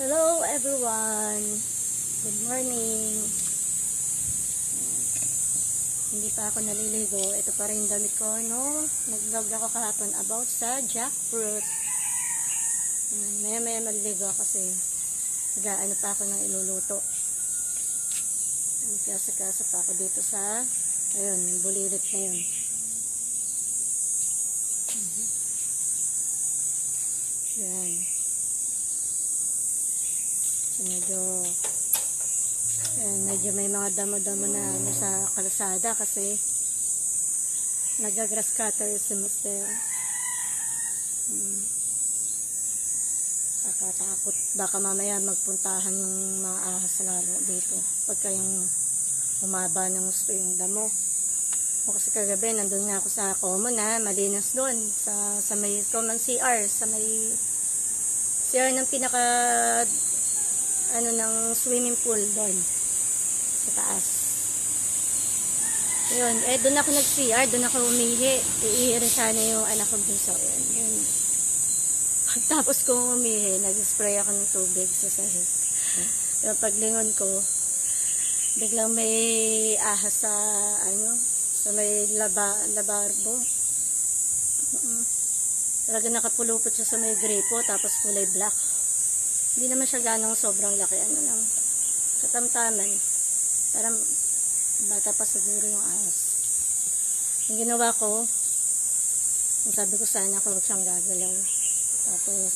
Hello everyone! Good morning! Hindi pa ako naliligo. Ito pa rin damit ko, no? Nag-vlog ako kahapon about sa jackfruit. Maya maliligo kasi nag-aano pa ako ng iluluto. Kasa-kasa pa ako dito sa ayun, yung bulilit na yun. Yan. Medyo may mga damo-damo na sa kalsada kasi nag-grass cutter si Master. Nakatakot baka mamaya magpuntahan yung mga ahas lalo dito pagka yung humaba ng gusto yung damo. O kasi kagabi nandun nga ako sa common malinis doon sa may common CR, sa may CR ng pinaka ng swimming pool doon sa taas. Yun, doon ako nag-CR, doon ako umihi. Iihirin sana yung anak ko bunso. Yun. Tapos kung umihi, nag-spray ako ng tubig sa sahig. Yung paglingon ko, biglang may ahas sa may labarbo. Talaga nakapulupot siya sa may gripo, tapos kulay black. Hindi naman siya ganong sobrang laki. Katamtaman. Parang bata pa siguro yung ahas. Yung ginawa ko, sabi ko sana ako huwag siyang gagalaw. Tapos,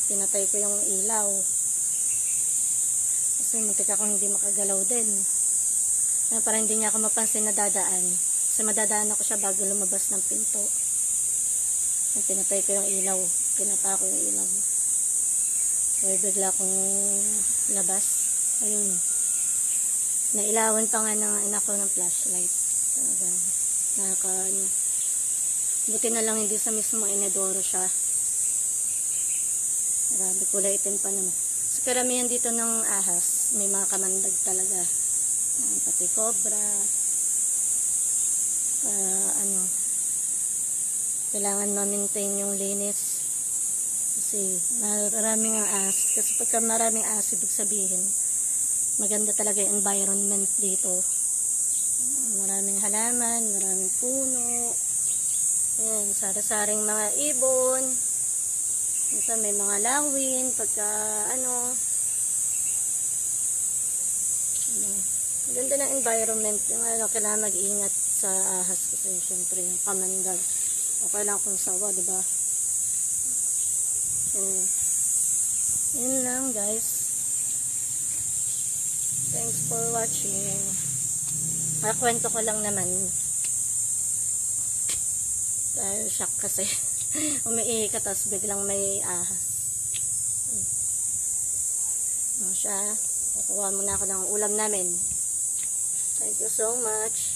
pinatay ko yung ilaw. Kasi muntik akong hindi makagalaw din. Para hindi niya ako mapansin na dadaan. Kasi madadaan ako siya bago lumabas ng pinto. Pinatay ko yung ilaw. Pinata ko yung ilaw. So, bigla kong labas. Ayun. Nailawan pa nga ng anak ko ng flashlight. Talaga. Buti na lang hindi sa mismo inedoro siya. Grabe, kulay itim pa naman. So, karamihan dito ng ahas, may mga kamandag talaga. Pati cobra. Kailangan ma-maintain yung linis. Kasi maraming ang ahas. Kasi pagka maraming ahas, ibig sabihin, maganda talaga yung environment dito. Maraming halaman, maraming puno. Ayan, sari-saring mga ibon. Minsan may mga lawin. Pagka ganda ng environment. Yung kailangan mag-ingat sa ahas kasi syempre yung kamandag. Okay lang kung sawa, diba? So, yun lang guys. Thanks for watching. Kwento ko lang naman. Dahil shock kasi. Umiihi ka tapos biglang may ahas. Siya. Kukuha muna ako ng ulam namin. Thank you so much.